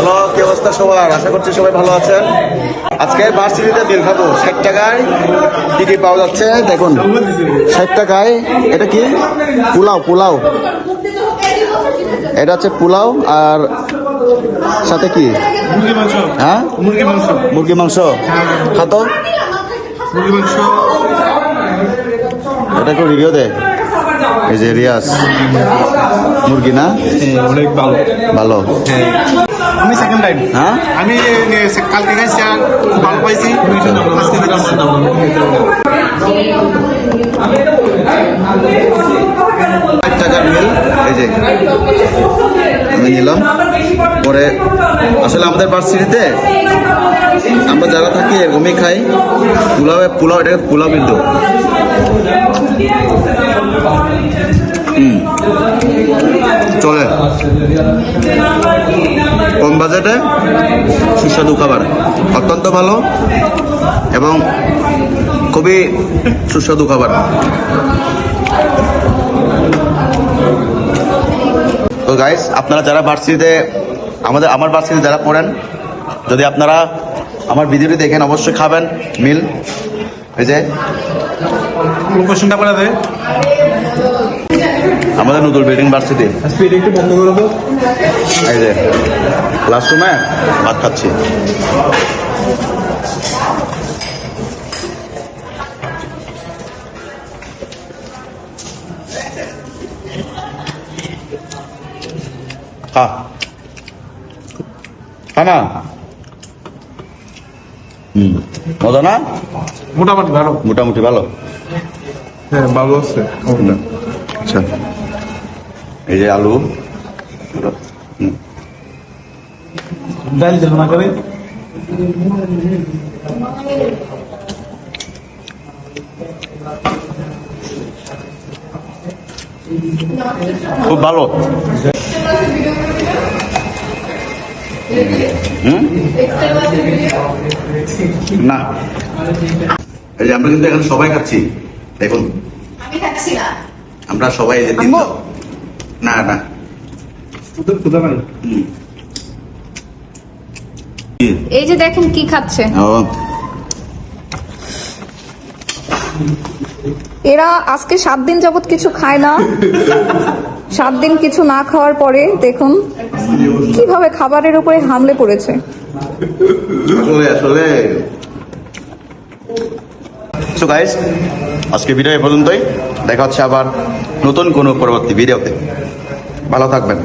Hello, কি অবস্থা সবার? আশা করছি সবাই ভালো আছেন। আজকে ভার্সিটিতে বিল খাবো 60 টাকায়। কি কি পাওয়া যাচ্ছে দেখুন। 60 টাকায় এটা কি? পোলাও। পোলাও, এটা হচ্ছে পোলাও। আর সাথে কি? মুরগি মাংস। হ্যাঁ, মুরগি মাংস। মুরগি মাংস। খাতো মুরগি মাংস। এটা একটু রিভিউ দে। এই যে রিয়াজ মুরগি না, অনেক ভালো। ভালো। আমি সেকেন্ড টাইম। হ্যাঁ, আমি কালকে খাইছি আর ভালো পাইছি। আজকে খাচ্ছি। 5 টাকার মিল। এই যে আমি নিলাম। পরে আসলে আমাদের ভার্সিটিতে আমরা যারা থাকি এরকমই খাই। পোলাও এটাকে পোলাও কিন্তু চলে। কম বাজেটে সুস্বাদু খাবার, অত্যন্ত ভালো এবং খুবই সুস্বাদু খাবার। তো গাইস, আপনারা যারা ভার্সিটিতে আমার ভার্সিটিতে যারা পড়েন, যদি আপনারা আমার ভিডিওটি দেখেন অবশ্যই খাবেন মিল। এই যে লোকেশনটা বলে দে। আমাদের নতুন বিল্ডিং ভার্সিটি। স্পিড একটু বন্ধ করে দাও। এই যে ক্লাসরুমে ভাত খাচ্ছি। না মজা না? মোটামুটি ভালো। মোটামুটি ভালো। হ্যাঁ, ভালো আছে। আচ্ছা, এই যে আলু। ডাল দেবো না করে। খুব ভালো। না, এই যে আমরা কিন্তু এখন সবাই খাচ্ছি। দেখুন, আমি খাচ্ছি না। আমরা সবাই এই যে না না এই যে দেখেন কি খাচ্ছে। ও, এরা আজকে 7 দিন যাবত কিছু খায় না। 7 দিন কিছু না খাওয়ার পরে দেখুন কিভাবে খাবারের উপরে হামলে পড়েছে। আসলে আসলে সো গাইস, আজকে ভিডিও এই পর্যন্তই। দেখা হচ্ছে আবার নতুন কোনো পরবর্তী ভিডিওতে। ভালো থাকবেন।